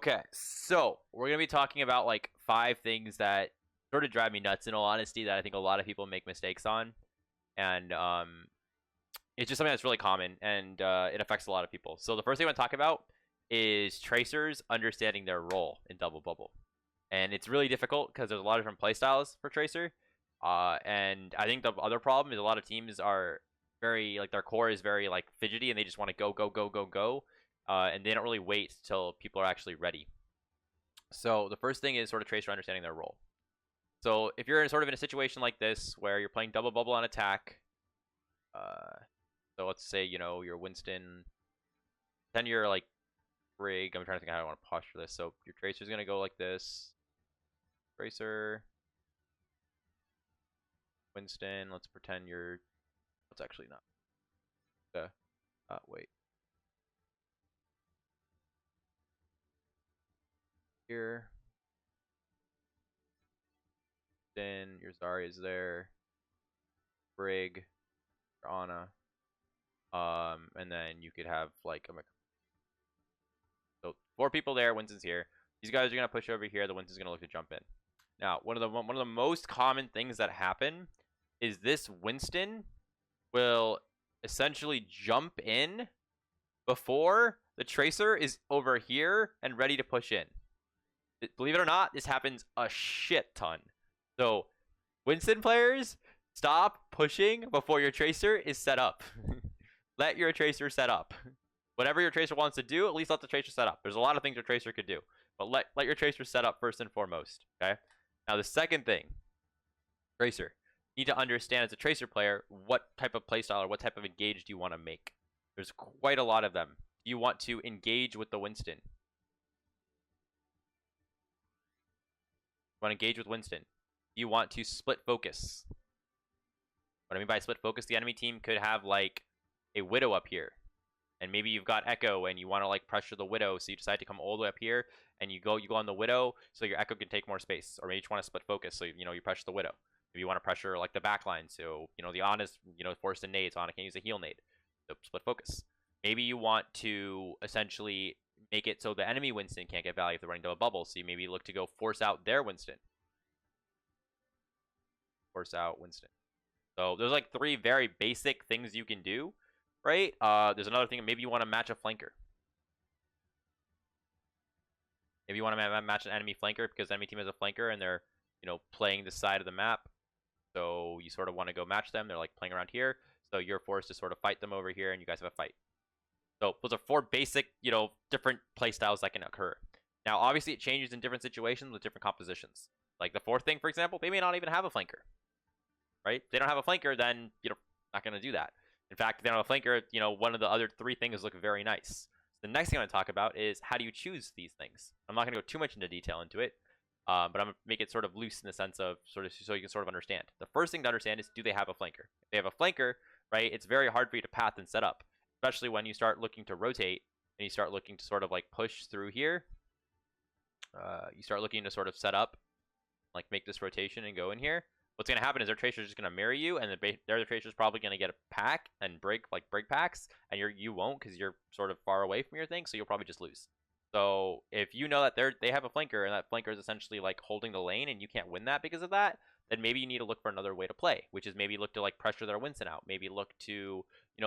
Okay, so we're gonna be talking about like 5 things that sort of drive me nuts in all honesty that I think a lot of people make mistakes on. And it's just something that's really common and it affects a lot of people. So the first thing I want to talk about is tracers understanding their role in double bubble. And it's really difficult because there's a lot of different playstyles for tracer. And I think the other problem is a lot of teams are very like their core is very like fidgety and they just want to go go go go go. And they don't really wait till people are actually ready. So the first thing is sort of tracer understanding their role. So if you're sort of in a situation like this where you're playing double bubble on attack, so let's say you're Winston, then you're like Brig. I'm trying to think how I want to posture this. So your tracer's gonna go like this. Tracer, Winston. Let's pretend you're. Let's actually not. Wait. Here. Then your Zarya is there. Brig, your Ana. And then you could have like a. So 4 people there. Winston's here. These guys are gonna push over here. The Winston's gonna look to jump in. Now, one of the most common things that happen is this Winston will essentially jump in before the tracer is over here and ready to push in. Believe it or not, this happens a shit ton. So, Winston players, stop pushing before your tracer is set up. Let your tracer set up. Whatever your tracer wants to do, at least let the tracer set up. There's a lot of things your tracer could do, but let your tracer set up first and foremost. Okay. Now the second thing, tracer. You need to understand as a tracer player what type of playstyle or what type of engage do you want to make. There's quite a lot of them. You want to engage with the Winston. You want to engage with Winston. You want to split focus. What I mean by split focus, the enemy team could have like a Widow up here. And maybe you've got Echo and you want to like pressure the Widow, so you decide to come all the way up here and you go on the Widow so your Echo can take more space. Or maybe you just want to split focus, so you pressure the Widow. Maybe you want to pressure like the backline, so the Ana's forced in nades. Ana can use a heal nade. So split focus. Maybe you want to essentially make it so the enemy Winston can't get value if they're running to a bubble. So you maybe look to go force out their Winston. Force out Winston. So there's like 3 very basic things you can do. Right? There's another thing. Maybe you want to match a flanker. Maybe you want to match an enemy flanker because the enemy team has a flanker and they're, playing this side of the map. So you sort of want to go match them. They're like playing around here. So you're forced to sort of fight them over here and you guys have a fight. So those are 4 basic, different play styles that can occur. Now, obviously it changes in different situations with different compositions. Like the 4th thing, for example, they may not even have a flanker. Right? If they don't have a flanker, then, not going to do that. In fact, if they don't have a flanker, one of the other 3 things look very nice. The next thing I want to talk about is how do you choose these things? I'm not going to go too much into detail into it, but I'm going to make it sort of loose in the sense of sort of so you can sort of understand. The first thing to understand is, do they have a flanker? If they have a flanker, right, it's very hard for you to path and set up, especially when you start looking to rotate and you start looking to sort of like push through here. You start looking to sort of set up, like make this rotation and go in here. What's going to happen is their tracer is just going to mirror you, and their tracer is probably going to get a pack and break packs, and you won't because you're sort of far away from your thing, so you'll probably just lose. So if you know that they have a flanker, and that flanker is essentially like holding the lane, and you can't win that because of that, then maybe you need to look for another way to play, which is maybe look to like pressure their Winston out. Maybe look to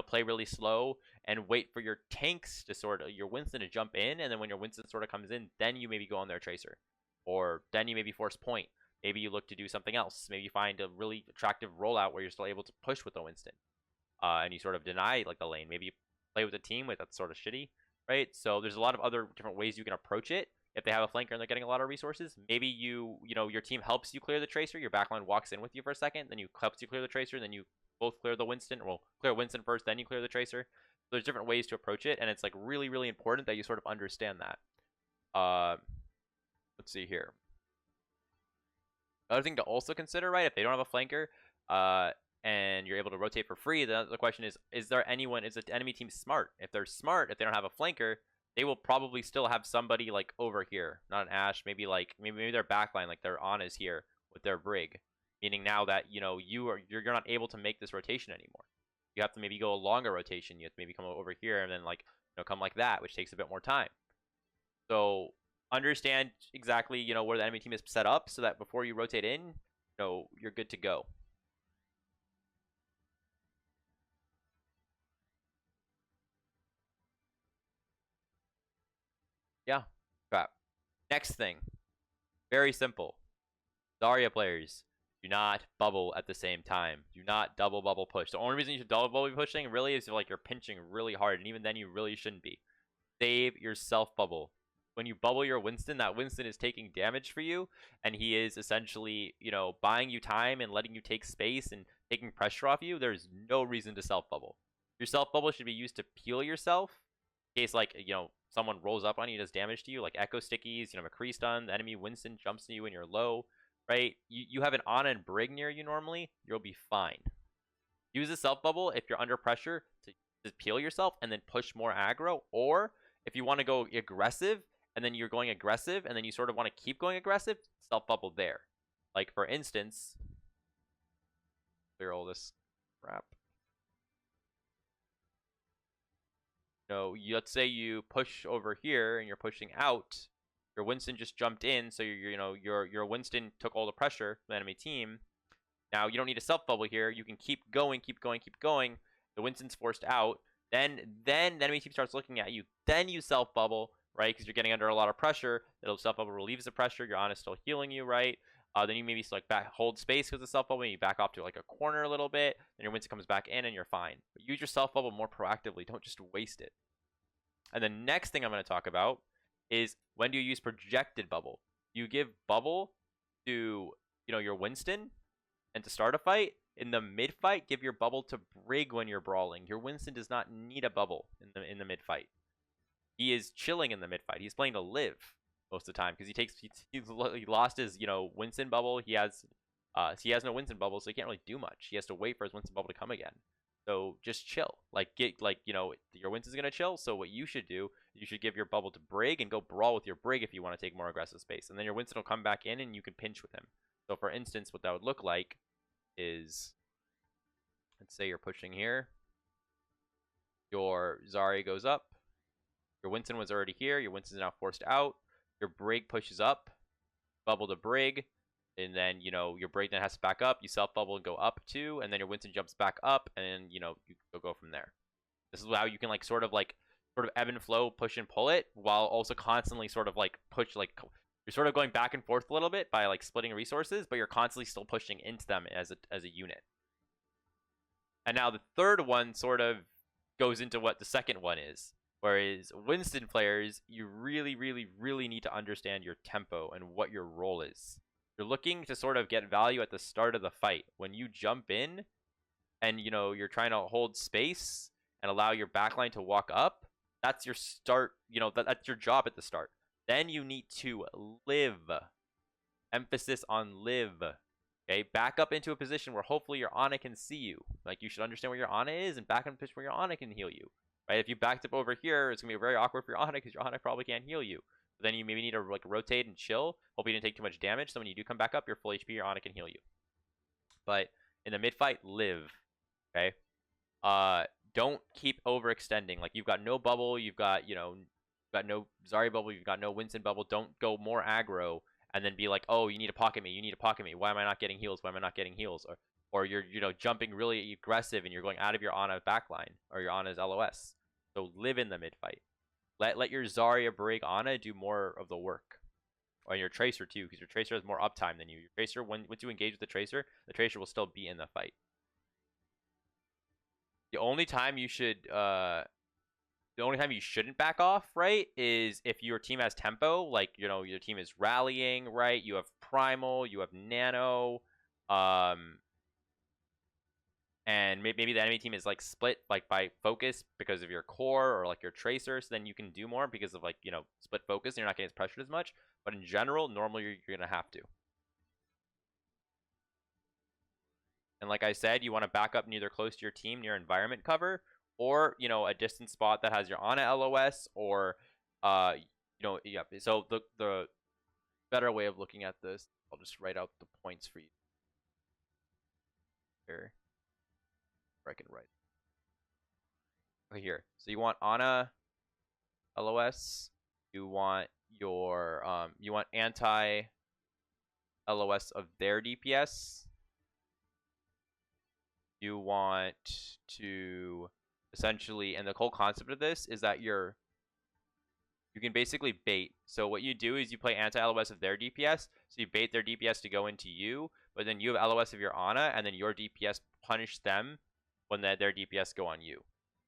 play really slow and wait for your tanks to your Winston to jump in, and then when your Winston sort of comes in, then you maybe go on their tracer, or then you maybe force point. Maybe you look to do something else. Maybe you find a really attractive rollout where you're still able to push with the Winston. And you sort of deny like the lane. Maybe you play with a team with that's sort of shitty, right? So there's a lot of other different ways you can approach it. If they have a flanker and they're getting a lot of resources, maybe your team helps you clear the tracer. Your backline walks in with you for a second, then helps you clear the tracer, and then you both clear the Winston. Well, clear Winston first, then you clear the tracer. So there's different ways to approach it, and it's like really, really important that you sort of understand that. Let's see here. Other thing to also consider, right? If they don't have a flanker, and you're able to rotate for free, then the question is the enemy team smart? If they're smart, if they don't have a flanker, they will probably still have somebody like over here, not an Ashe, maybe their backline, like their Ana's here with their Brig, meaning now that you're not able to make this rotation anymore. You have to maybe go a longer rotation. You have to maybe come over here and then come like that, which takes a bit more time. So understand exactly, you know, where the enemy team is set up so that before you rotate in, you know, you're good to go. Yeah, crap. Next thing, very simple. Zarya players, do not bubble at the same time. Do not double bubble push. The only reason you should double bubble pushing really is if like you're pinching really hard, and even then you really shouldn't be. Save your self bubble. When you bubble your Winston, that Winston is taking damage for you, and he is essentially, you know, buying you time and letting you take space and taking pressure off you. There's no reason to self bubble. Your self bubble should be used to peel yourself in case, like, you know, someone rolls up on you, does damage to you, like echo stickies, you know, McCree stun, the enemy Winston jumps to you when you're low, right? You have an Ana and Brig near you normally, you'll be fine. Use a self bubble if you're under pressure to peel yourself and then push more aggro, or if you want to go aggressive and then you're going aggressive and then you sort of want to keep going aggressive, self bubble there. Like for instance, clear all this crap. Let's say you push over here and you're pushing out. Your Winston just jumped in, so your Winston took all the pressure from the enemy team. Now you don't need a self bubble here. You can keep going, keep going, keep going. The Winston's forced out. Then the enemy team starts looking at you. Then you self bubble, right? Because you're getting under a lot of pressure. It'll self bubble relieves the pressure. Your Ana's still healing you, right? Then you maybe like hold space because of self bubble. And you back off to like a corner a little bit. Then your Winston comes back in and you're fine. But use your self bubble more proactively. Don't just waste it. And the next thing I'm going to talk about is when do you use projected bubble? You give bubble to your Winston, and to start a fight. In the mid fight, give your bubble to Brig when you're brawling. Your Winston does not need a bubble in the mid fight. He is chilling in the mid fight. He's playing to live most of the time because he lost his Winston bubble. He has no Winston bubble, so he can't really do much. He has to wait for his Winston bubble to come again. So just chill. Your Winston's gonna chill. So what you should do, you should give your bubble to Brig and go brawl with your Brig if you want to take more aggressive space. And then your Winston will come back in and you can pinch with him. So for instance, what that would look like is, let's say you're pushing here. Your Zarya goes up. Your Winston was already here. Your Winston's now forced out. Your Brig pushes up. Bubble to Brig. And then, your Brig then has to back up. You self-bubble and go up too. And then your Winston jumps back up. And, you go from there. This is how you can, sort of ebb and flow, push and pull it, while also constantly sort of, push, you're sort of going back and forth a little bit by, splitting resources, but you're constantly still pushing into them as a unit. And now the third one sort of goes into what the second one is. Whereas Winston players, you really, really, really need to understand your tempo and what your role is. You're looking to sort of get value at the start of the fight. When you jump in and, you're trying to hold space and allow your backline to walk up, that's your start, that's your job at the start. Then you need to live. Emphasis on live. Okay, back up into a position where hopefully your Ana can see you. You should understand where your Ana is and back up in a position where your Ana can heal you. Right? If you backed up over here, it's going to be very awkward for your Ana because your Ana probably can't heal you. But then you maybe need to rotate and chill. Hope you didn't take too much damage. So when you do come back up, you're full HP, your Ana can heal you. But in the mid fight, live. Okay? Don't keep overextending. You've got no bubble, you've got no Zarya bubble, you've got no Winston bubble. Don't go more aggro and then be like, oh, you need to pocket me, why am I not getting heals, or you're jumping really aggressive and you're going out of your Ana backline or your Ana's LOS. So live in the mid fight. Let your Zarya Brig Ana do more of the work, or your Tracer too, because your Tracer has more uptime than you. Your Tracer, once you engage with the Tracer will still be in the fight. The only time you shouldn't back off, right, is if your team has tempo, your team is rallying, right? You have Primal, you have Nano, and maybe the enemy team is split by focus because of your core or your Tracer, so then you can do more because of split focus and you're not getting pressured as much. But in general, normally you're gonna have to. And like I said, you want to back up neither close to your team near environment cover, or a distant spot that has your Ana LOS, or yeah. So the better way of looking at this, I'll just write out the points for you here. Or I can write right here. So you want Ana LOS, you want your you want anti LOS of their DPS. You want to essentially, and the whole concept of this is that you can basically bait. So what you do is you play anti-LOS of their DPS, so you bait their DPS to go into you, but then you have LOS of your Ana, and then your DPS punish them when their DPS go on you.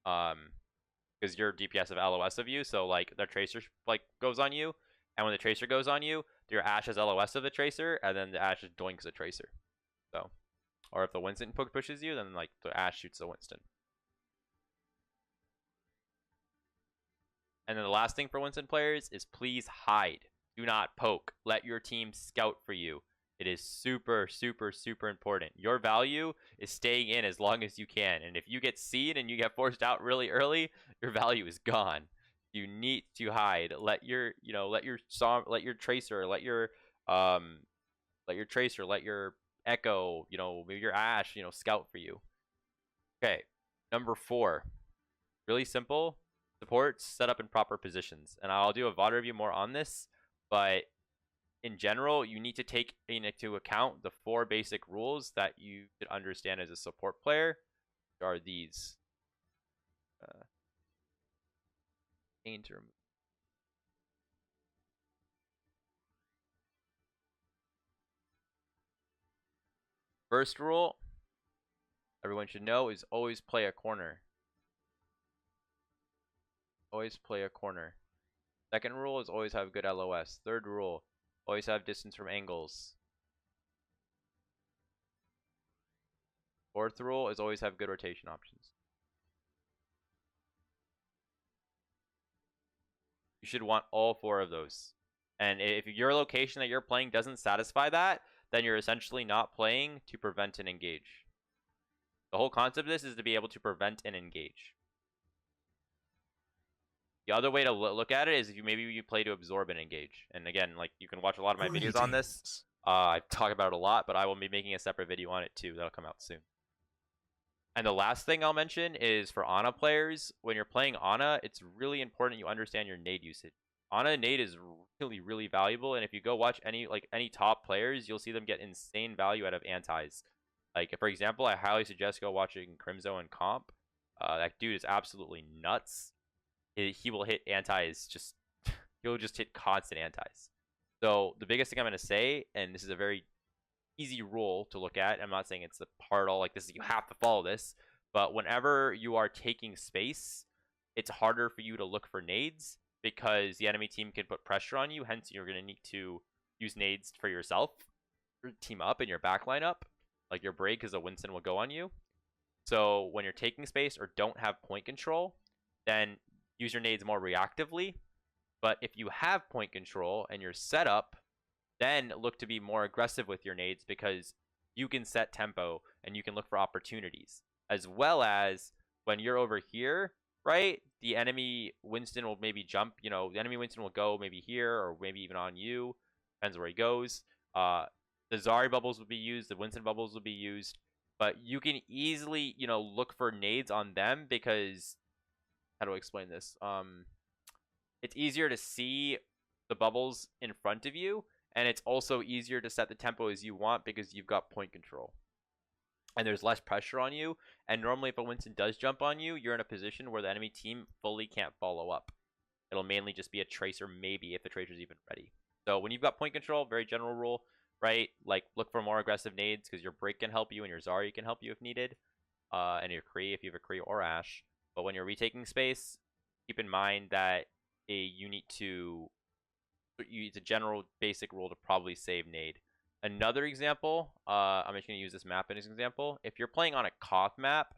Because your DPS have LOS of you, so like their Tracer like goes on you, and when the Tracer goes on you, your Ashe has LOS of the Tracer, and then the Ashe doinks the Tracer. So, or if the Winston pushes you, then like the Ashe shoots the Winston. And then the last thing for Winston players is please hide. Do not poke. Let your team scout for you. It is super, super, super important. Your value is staying in as long as you can. And if you get seen and you get forced out really early, your value is gone. You need to hide. Let your Tracer, let your Echo, maybe your Ashe, scout for you. Okay, number 4. Really simple. Supports set up in proper positions. And I'll do a VOD review more on this, but in general, you need to take into account the 4 basic rules that you should understand as a support player. There are these. First rule, everyone should know, is always play a corner. Always play a corner. Second rule is always have good LOS. Third rule, always have distance from angles. Fourth rule is always have good rotation options. You should want all 4 of those. And if your location that you're playing doesn't satisfy that, then you're essentially not playing to prevent and engage. The whole concept of this is to be able to prevent and engage. The other way to look at it is if you play to absorb and engage. And again, like you can watch a lot of my videos on this. I talk about it a lot, but I will be making a separate video on it too. That'll come out soon. And the last thing I'll mention is for Ana players, when you're playing Ana, it's really important you understand your nade usage. Ana nade is really, really valuable, and if you go watch any top players, you'll see them get insane value out of antis. Like, for example, I highly suggest go watching Crimzo and Comp. That dude is absolutely nuts. He will hit antis, he'll just hit constant antis. So the biggest thing I'm going to say, and this is a very easy rule to look at, I'm not saying it's the part all like this, you have to follow this, but whenever you are taking space, it's harder for you to look for nades because the enemy team can put pressure on you, hence you're going to need to use nades for yourself, your team up and your backline up, like your break because a Winston will go on you. So when you're taking space or don't have point control, then use your nades more reactively. But if you have point control and you're set up, then look to be more aggressive with your nades because you can set tempo and you can look for opportunities. As well as when you're over here, right, the enemy Winston will maybe jump, the enemy Winston will go maybe here or maybe even on you. Depends where he goes. The Zarya Bubbles will be used. The Winston Bubbles will be used. But you can easily, look for nades on them because, how do I explain this? It's easier to see the bubbles in front of you. And it's also easier to set the tempo as you want because you've got point control. And there's less pressure on you. And normally if a Winston does jump on you, you're in a position where the enemy team fully can't follow up. It'll mainly just be a Tracer, maybe, if the Tracer's even ready. So when you've got point control, very general rule, right? Like, look for more aggressive nades because your break can help you and your Zarya can help you if needed. And your Kree, if you have a Kree or Ashe. But when you're retaking space, keep in mind that you need to... it's a general basic rule to probably save nade. Another example, I'm just going to use this map as an example. If you're playing on a Koth map,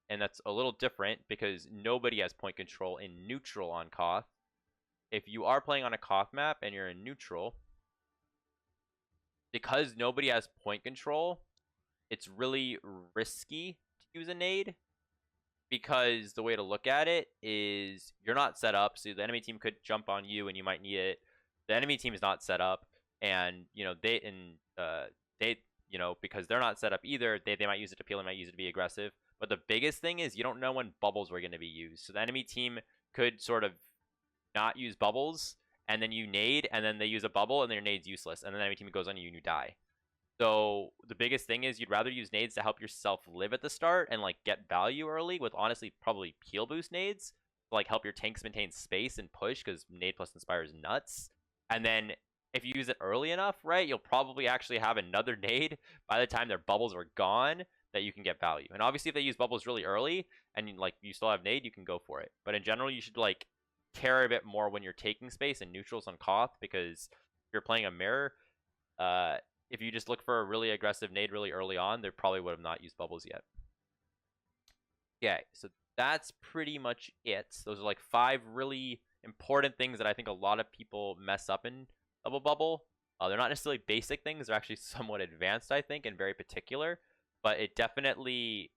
and that's a little different because nobody has point control in neutral on Koth. If you are playing on a Koth map and you're in neutral, because nobody has point control, it's really risky to use a nade. Because the way to look at it is you're not set up, so the enemy team could jump on you and you might need it. The enemy team is not set up, and because they're not set up either, they might use it to peel, they might use it to be aggressive. But the biggest thing is you don't know when bubbles were going to be used. So the enemy team could sort of not use bubbles, and then you nade, and then they use a bubble, and then your nade's useless, and then the enemy team goes on you and you die. So the biggest thing is you'd rather use nades to help yourself live at the start and like get value early with honestly probably heal boost nades to like help your tanks maintain space and push because nade plus inspire is nuts. And then if you use it early enough, right, you'll probably actually have another nade by the time their bubbles are gone that you can get value. And obviously if they use bubbles really early and like you still have nade, you can go for it. But in general, you should like care a bit more when you're taking space and neutrals on Koth because if you're playing a mirror, if you just look for a really aggressive nade really early on, they probably would have not used bubbles yet. Okay, so that's pretty much it. Those are like 5 really important things that I think a lot of people mess up in Double Bubble. They're not necessarily basic things. They're actually somewhat advanced, I think, and very particular. But it definitely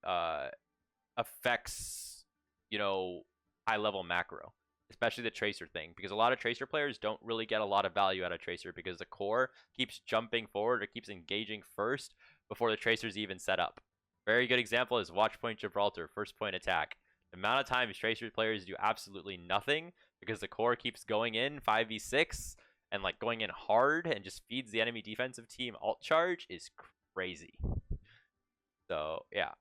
affects, high-level macro. Especially the Tracer thing, because a lot of Tracer players don't really get a lot of value out of Tracer because the core keeps jumping forward or keeps engaging first before the Tracer's even set up. Very good example is Watchpoint Gibraltar, first point attack. The amount of times Tracer players do absolutely nothing because the core keeps going in 5v6 and like going in hard and just feeds the enemy defensive team alt charge is crazy. So, yeah.